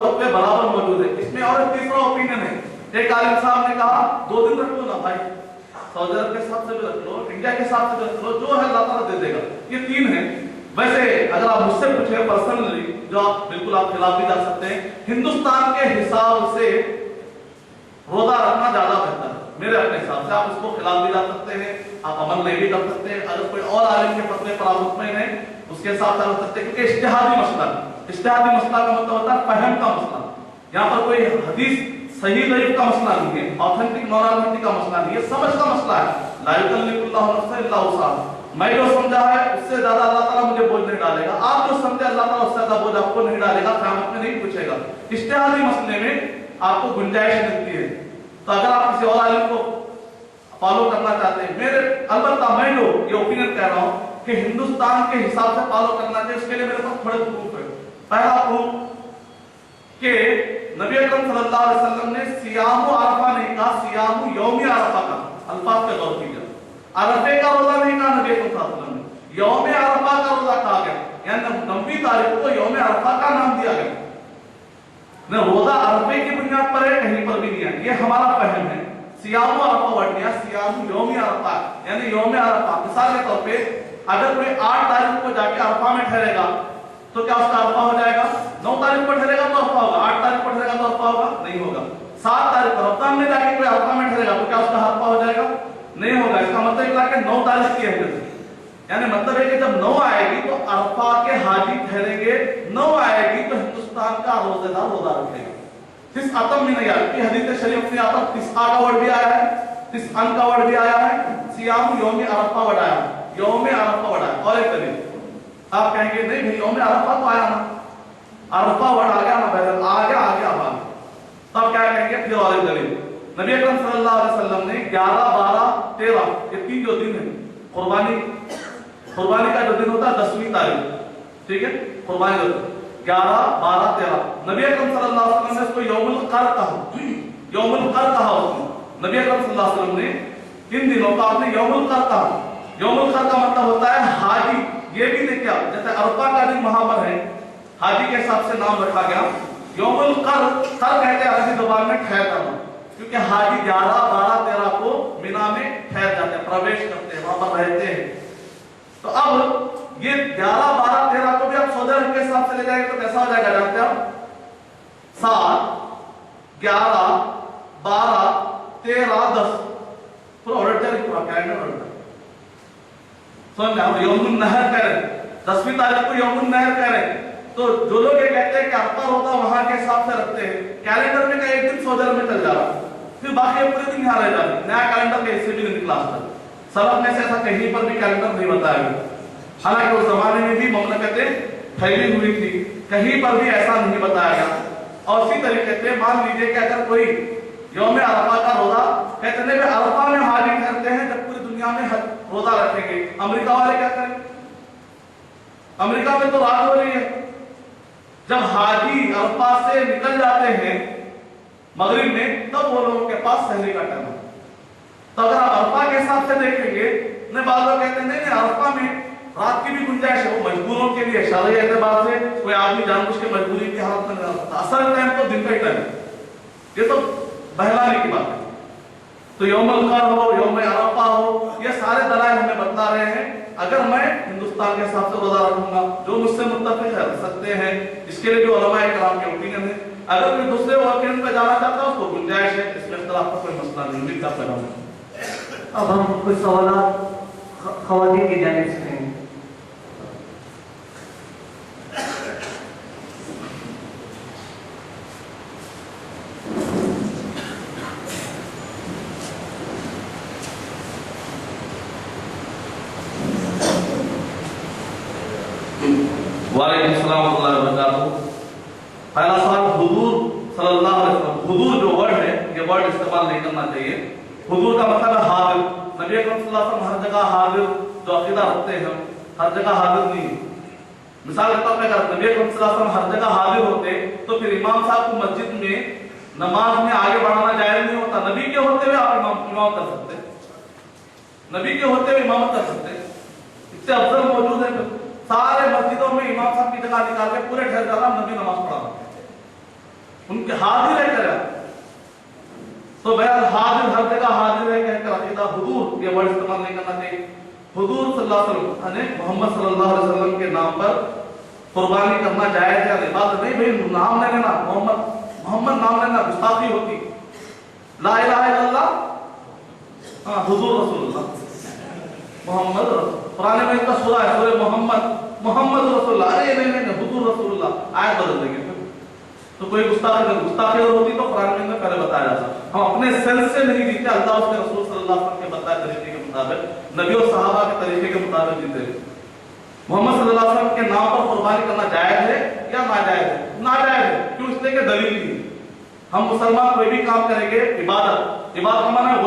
पे बराबर मौजूद है। इसमें और एक तीसरा ओपिनियन है, एक आलिम साहब ने कहा 2 दिन रख लो ना भाई, सऊदी अरब के हिसाब से भी रख लो, इंडिया के हिसाब से भी रख लो, जो है अल्लाह ताला दे देगा। ये 3 है। वैसे अगर आप मुझसे पूछे पर्सनली, जो आप बिल्कुल आप खिलाफ भी जा सकते हैं, हिंदुस्तान के हिसाब से रोजा रखना ज्यादा बेहतर है मेरे अपने हिसाब से। आप इसको खिलाफ भी जा सकते हैं, आप अमल नहीं भी कर सकते हैं। अगर कोई और आलिम के फतवे पर आप मुतमईन हैं, उसके हिसाब से कर सकते हैं, क्योंकि इज्तिहादी मसला, इज्तिहादी मसला का मतलब होता है फहम का मसला। यहाँ पर कोई हदीस सही ज़ईफ का मसला नहीं है, ऑथेंटिक नॉन ऑथेंटिक का मसला नहीं है, समझ का मसला है। ला युकल्लिफुल्लाहु नफ्सन इल्ला वुसअहा, मैं जो समझा है उससे ज्यादा अल्लाह ताला मुझे बोझ नहीं डालेगा, आप जो समझे अल्लाह ताला उससे ज्यादा बोझ आपको नहीं डालेगा, क़यामत में नहीं पूछेगा। इज्तिहादी मसले में आपको गुंजाइश मिलती है। तो अगर आप किसी और आलिम को फॉलो करना चाहते हैं, मेरे अलबत्ता मैं जो ये ओपिनियन कह रहा हूं कि हिंदुस्तान के हिसाब से फॉलो करना चाहिए, उसके लिए मेरे पास थोड़े प्रूफ है। पहला प्रूफ कि नबी अकरम सल्लल्लाहु अलैहि वसल्लम ने सियामु अरफा नहीं कहा, सियामु यौमी अरफा का, अल्फाज पे गौर कीजिए। अरफे का रोजा नहीं कहा नबी अकरम सल्लल्लाहु अलैहि वसल्लम ने, यौम अरफा का रोजा कहा गया, यानी 9वीं तारीख को यौम अरफा का नाम दिया गया। न रोजा अरफे की बुनियाद पर है, कहीं पर भी नहीं है, ये हमारा फहम है। सियामु अरफा वर्ड दिया, सियामु यौम अरफा, यानी यौम अरफा। मिसाल के तौर पे अगर कोई 8 तारीख को जाके अरफा में ठहरेगा तो क्या उसका अरफा हो जाएगा? 9 तारीख को ठहरेगा तो अरफा होगा, 8 तारीख को ठहरेगा तो अरफा होगा? नहीं होगा। 7 तारीख को रमजान में जाके कोई अरफा में ठहरेगा तो क्या उसका अरफा हो जाएगा? नहीं होगा। इसका मतलब क्या कि 9 तारीख की है, यानी मतलब है कि जब 9 आएगी तो अरफा के हाजी ठहरेंगे, 9 आएगी तो हिंदुस्तान का रोजेदार रोजा रखेगा। तिस अतम में नहीं आती हदीस शरीफ में आता, तिसआ का वर्ड भी आया है, तिसअन का वर्ड भी आया है, सियाम यौम अरफा वर्ड आया, यौम अरफा वर्ड आया। और एक दलील आप कहेंगे नहीं भाई यौम अरफा तो आया ना, अरफा वर्ड आ गया ना, बहरहाल आ गया अब तब क्या कहेंगे? फिर और एक दलील, नबी अकरम सल्लल्लाहु अलैहि वसल्लम ने 11, 12, 13 ये 3 जो दिन है, कुर्बानी का जो दिन होता है 10वीं तारीख, ठीक है, कुर्बानी का 11, 12, 13, नबी अकरम सल्लल्लाहु अलैहि वसल्लम ने इसको यौमुल कर कहा, यौमुल कर कहा उसने। नबी अकरम सल्लल्लाहु अलैहि वसल्लम ने इन दिनों का आपने यौमुल कर कहा। यौमुल कर का मतलब होता है हाजी, ये भी देखिए जैसे अरफा का दिन वहां पर है, हाजी के हिसाब से नाम रखा गया। यौमुल कर कहते हैं अरबी जुबान में ठहर जाना, क्योंकि हाजी 11, 12, 13 को मिना में ठहर जाते हैं, प्रवेश करते हैं, वहां पर रहते हैं। तो अब ये 11, 12, 13 को भी आप सऊदी अरब के हिसाब से ले जाएंगे तो कैसा हो जाएगा जानते हैं? 7, 11, 12, 13, 10 पूरा ऑर्डर चल, पूरा कैलेंडर ऑर्डर समझ में। हम यौमुन नहर कह रहे हैं, 10वीं तारीख को यौमुन नहर कह रहे हैं। तो जो लोग ये कहते हैं कि अरफा रोजा वहां के हिसाब से रखते हैं, कैलेंडर में का एक दिन सऊदी अरब में चल जा रहा, फिर बाकी पूरे दिन यहाँ रह जा रहे, नया कैलेंडर के हिस्से भी नहीं निकला आज तक। सबक में से ऐसा कहीं पर भी कैलेंडर नहीं बताया गया, हालांकि उस जमाने में भी ममलकतें फैली हुई थी, कहीं पर भी ऐसा नहीं बताया गया। और इसी तरीके से मान लीजिए कि अगर कोई यौम अरफा का रोजा कहते हैं अरफा में हाजिर ठहरते हैं, जब पूरी दुनिया में रोजा रखेंगे, अमेरिका वाले क्या करें? अमेरिका में तो रात हो रही है, जब हाजी अरफा से निकल जाते हैं मगरिब में, तब वो लोगों के पास सहरी का टाइम है। तो अगर आप अरफा के हिसाब से देखेंगे, नहीं बाद लोग कहते हैं नहीं अरफा में रात की भी गुंजाइश है, वो मजबूरों के लिए शरई एतबार से कोई आदमी जानबूझ के मजबूरी की हालत में नहीं सकता, असल टाइम तो दिन का ही टाइम है, ये तो बहलाने की बात है। तो यौमुल कर हो, यौम अरफा हो, ये सारे दलाइल हमें बता रहे हैं। अगर मैं हिंदुस्तान के हिसाब से रोजा रखूंगा, जो मुझसे मुत्तफिक है रख सकते हैं, इसके लिए जो उलमाए किराम के ओपिनियन है। अगर कोई दूसरे ओपिनियन पे जाना चाहता है उसको गुंजाइश है, इसमें इख्तिलाफ का कोई मसला नहीं। उम्मीद का पैदा होगा। अब हम कुछ सवाल खवातीन की जानिब से हैं। वालेकुम सलाम व बरकातहू। पहला सवाल, हुजूर सल्लल्लाहु अलैहि वसल्लम, हुजूर जो वर्ड है ये वर्ड इस्तेमाल नहीं करना चाहिए। हुजूर का मतलब है हाजिर। नबी अकरम सल्लल्लाहु अलैहि वसल्लम हर जगह हाजिर जो अकीदा रखते हैं, हर जगह हाजिर नहीं है। मिसाल के तौर पर अगर नबी अकरम सल्लल्लाहु अलैहि वसल्म हर जगह हाजिर होते तो फिर इमाम साहब को मस्जिद में नमाज में आगे बढ़ाना जायज नहीं होता। नबी के होते हुए आप इमाम कर सकते, नबी के होते हुए इमामत कर सकते, इससे अफजल मौजूद है। सारे मस्जिदों में इमाम साहब की जगह निकाल के पूरे ठहर जाना, नबी नमाज पढ़ा। ان کے حاضر ہے کرا تو بہرحال حاضر ہر جگہ حاضر ہے کہہ کر عقیدہ حضور یہ ورڈ استعمال نہیں کرنا چاہیے. حضور صلی اللہ علیہ وسلم یعنی محمد صلی اللہ علیہ وسلم کے نام پر قربانی کرنا جائز ہے یا بات نہیں. بھائی نام نہیں لینا, محمد نام لینا گستاخی ہوتی. لا الہ الا اللہ حضور رسول اللہ محمد رسول. قرآن میں کا سورہ ہے سورہ محمد رسول اللہ. ارے نہیں حضور رسول اللہ آیت بدل دیں گے تو کوئی گستاخی ہوتی تو قرآن میں پہلے بتایا جاتا. ہم اپنے سینس سے نہیں جیتے, اللہ اس کے رسول صلی اللہ علیہ وسلم کے بتائے طریقے کے مطابق, نبی اور صحابہ کے طریقے کے مطابق جیتے. محمد صلی اللہ علیہ وسلم کے نام پر قربانی کرنا جائز ہے یا ناجائز ہے؟ ناجائز ہے. کیوں؟ اس لیے کہ دلیل نہیں. ہم مسلمان کوئی بھی کام کریں گے عبادت کا معنی ہے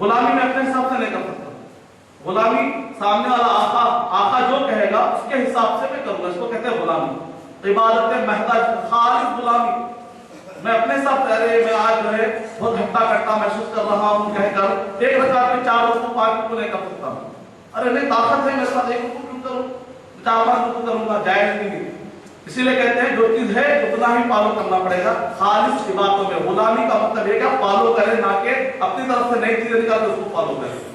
غلامی میں اپنے حساب سے نہیں کر سکتا. غلامی سامنے والا آقا جو کہے گا اس کے حساب سے میں کروں گا, اس کو کہتے ہیں غلامی. عبادت محض خالص غلامی, میں اپنے حساب سے ارے میں آج جو ہے بہت ہٹا کٹا محسوس کر رہا ہوں کہہ کر ایک رکعت میں 4 رکوع 5 رکوع نہیں کر سکتا. ارے نہیں طاقت ہے میرے پاس, 1 رکوع کیوں کروں, 4-5 رکوع کروں گا, جائز نہیں. اسی لیے کہتے ہیں جو چیز ہے اتنا ہی فالو کرنا پڑے گا. خالص عبادتوں میں غلامی کا مطلب ہے کہ فالو کریں, نہ کہ اپنی طرف سے نئی چیزیں نکال کے اس کو فالو کریں.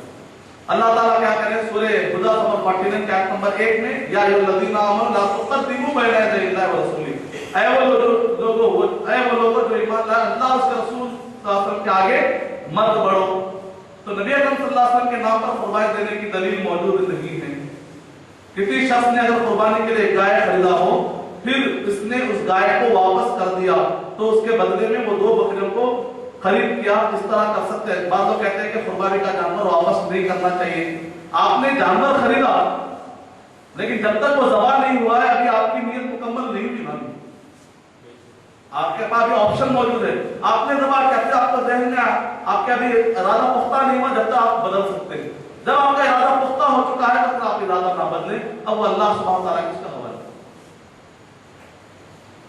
اللہ تعالیٰ کیا کرے سورہ ہدیٰ نمبر 49 کے آیت نمبر 1 میں یا ایھا الذین آمنوا لا تقدموا بین یدی اللہ ورسولہ, اے وہ لوگوں جو ایمان لائے اللہ اس کے رسول صلی اللہ علیہ وسلم کے آگے مت بڑھو. تو نبی اکرم صلی اللہ علیہ وسلم کے نام پر قربانی دینے کی دلیل موجود نہیں ہے. کسی شخص نے اگر قربانی کے لیے گائے خریدا ہو پھر اس نے اس گائے کو واپس کر دیا تو اس کے بدلے میں وہ 2 بکریوں کو خرید کیا, اس طرح کر سکتے ہیں. بعض لوگ کہتے ہیں کہ قربانی کا جانور واپس نہیں کرنا چاہیے. آپ نے جانور خریدا لیکن جب تک وہ ذبح نہیں ہوا ہے ابھی آپ کی نیت مکمل نہیں ہوئی. آپ کے پاس بھی آپشن موجود ہے. آپ نے ذبح کیا, آپ کو ذہن میں آپ کا بھی ارادہ پختہ نہیں ہوا, جب تک آپ بدل سکتے ہیں. جب آپ کا ارادہ پختہ ہو چکا ہے تو آپ ارادہ نہ بدلیں. اب وہ اللہ سبحانہ و تعالیٰ کس کا حوالہ.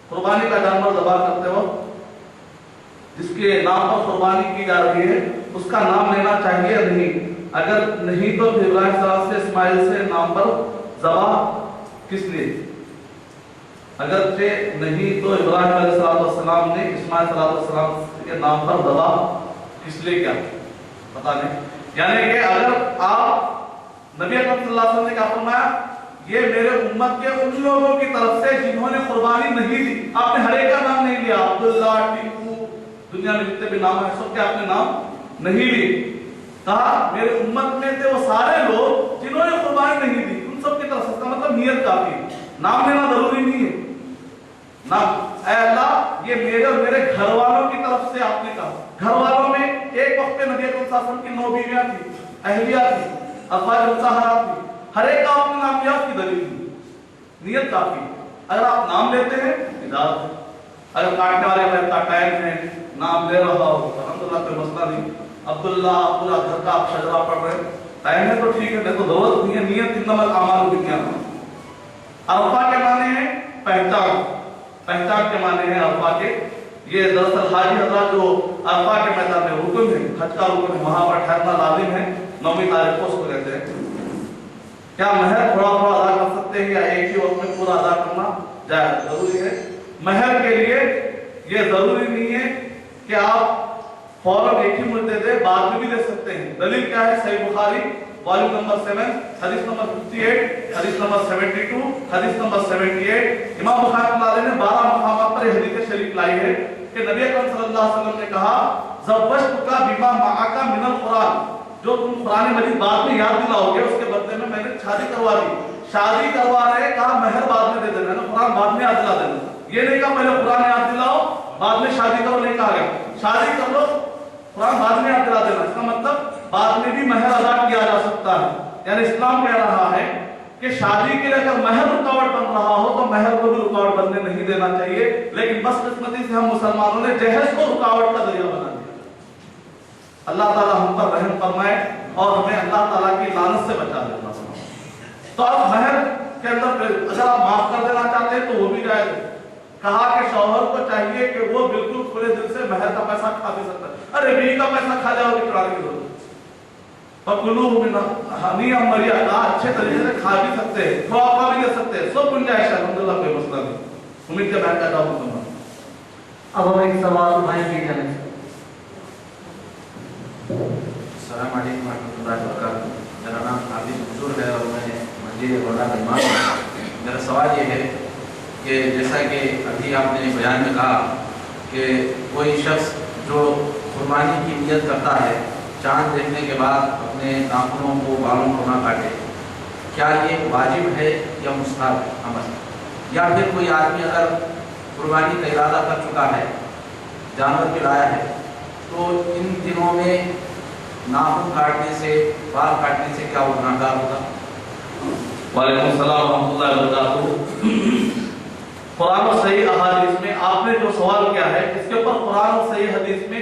قربانی کا جانور ذبح کرتے وقت جس کے نام پر قربانی کی جا رہی ہے اس کا نام لینا چاہیے یا نہیں؟ اگر نہیں تو ابراہیم صلی اللہ علیہ وسلم سے اسماعیل سے نام پر ذبح کس لیے؟ اگر نہیں تو ابراہیم علیہ السلام نے اسماعیل صلی اللہ علیہ وسلم کے نام پر ذبح کس لیے کیا پتا نہیں. یعنی کہ اگر آپ نبی اکرم صلی اللہ علیہ وسلم نے کیا فرمایا, یہ میرے امت کے ان لوگوں کی طرف سے جنہوں نے قربانی نہیں دی. آپ نے ہر ایک کا نام نہیں لیا, عبداللہ, ٹیپو, دنیا میں جتنے بھی نام ہیں سب کے آپ نے نام نہیں لیے. کہا میرے امت میں تھے وہ سارے لوگ جنہوں نے قربانی نہیں دی, ان سب کی طرف سے. اس کا مطلب نیت کافی ہے, نام لینا ضروری نہیں ہے. نام اے اللہ یہ میرے اور میرے گھر والوں کی طرف سے آپ نے کہا. گھر والوں میں ایک وقت پہ نبی اکرم صلی اللہ علیہ وسلم کی 9 بیویاں تھی, اہلیہ تھی, ازواج مطہرات تھی. ہر ایک کا آپ نے نام لیا, اس کی دلیل تھی. نیت کافی. اگر آپ نام لیتے ہیں اجازت ہے. اگر کاٹنے والے میں کا ٹائم ہے نام لے رہا ہو الحمدللہ کوئی مسئلہ نہیں. عبداللہ پورا گھر کا آپ شجرا پڑھ رہے ہیں, ٹائم ہے تو ٹھیک ہے, نہیں تو ضرورت نہیں ہے. نیت انما الاعمال بالنیات. عرفہ کے معنی ہے پہچان, پہچان کے معنی ہے عرفہ کے. یہ دراصل حاجی حضرات جو عرفہ کے میدان میں رکن ہے, حج کا رکن ہے, وہاں پر ٹھہرنا لازم ہے. 9ویں تاریخ کو اس کو کہتے ہیں. کیا مہر تھوڑا تھوڑا ادا کر سکتے ہیں یا ایک ہی وقت میں پورا ادا کرنا جائز ضروری ہے؟ مہر کے لیے یہ ضروری نہیں ہے کہ آپ فوراً ایک ہی مدت دے دے, بعد میں بھی دے سکتے ہیں. دلیل کیا ہے؟ صحیح بخاری والیوم نمبر 7 حدیث نمبر 58, حدیث نمبر 72, حدیث نمبر 78. امام بخاری رحمۃ اللہ علیہ نے 12 مقامات پر یہ حدیث شریف لائی ہے کہ نبی اکرم صلی اللہ علیہ وسلم نے کہا زوجتک بما معک من القرآن, جو تم قرآن مجید بعد میں یاد دلاؤ گے اس کے بدلے میں نے شادی کروا دی. شادی کروا رہے, کہا مہر بعد میں دے دینا, قرآن بعد میں یاد دلا دینا. یہ نہیں کہا پہلے قرآن یاد دلاؤ بعد میں شادی کرو, نہیں کہا گیا. شادی کر لو قرآن بعد میں یاد دلا دینا. اس کا مطلب بعد میں بھی مہر ادا کیا جا سکتا ہے. یعنی اسلام کہہ رہا ہے کہ شادی کے لیے اگر مہر رکاوٹ بن رہا ہو تو مہر کو بھی رکاوٹ بننے نہیں دینا چاہیے. لیکن بس قسمتی سے ہم مسلمانوں نے جہیز کو رکاوٹ کا ذریعہ بنا دیا. اللہ تعالیٰ ہم پر رحم فرمائے اور ہمیں اللہ تعالیٰ کی لعنت سے بچا دے. تو اب مہر کے اندر اگر آپ معاف کر دینا چاہتے ہیں تو وہ بھی جائز ہے. کہا کہ شوہر کو چاہیے کہ وہ بالکل کھلے دل سے مہر کا پیسہ کھا بھی سکتا ہے. ارے بیوی کا پیسہ کھا جاؤ گے چڑھانے کی ضرورت. فَكُلُوهُ مِنْهُ هَنِيئًا مَرِيئًا, اچھے طریقے سے کھا بھی سکتے ہیں, تھوڑا بھی دے سکتے ہیں, سب گنجائش ہے, الحمدللہ کوئی مسئلہ نہیں. امید کے بہن کا جواب دوں گا. सवाल भाई की जाने से। अस्सलाम वालेकुम रहमतुल्लाहि व बरकातुहू। मेरा नाम हाफिज मंसूर है और मैं मस्जिद रोना का इमाम हूँ। मेरा सवाल ये है कि जैसा कि अभी आपने बयान में कहा कि कोई शख्स जो कुर्बानी की नियत करता है चांद देखने के बाद अपने नाखूनों को बालों को ना काटे, क्या ये वाजिब है या मुस्तहब अमल? या फिर कोई आदमी अगर कुर्बानी का इरादा कर चुका है, जानवर भी लाया है, तो इन दिनों में नाखून काटने से, बाल काटने से क्या वो गुनाहगार होगा? वालेकुम सलाम व रहमतुल्लाहि व बरकातुहू। कुरान और सही अहादीस में आपने जो सवाल किया है इसके ऊपर कुरान और सही हदीस में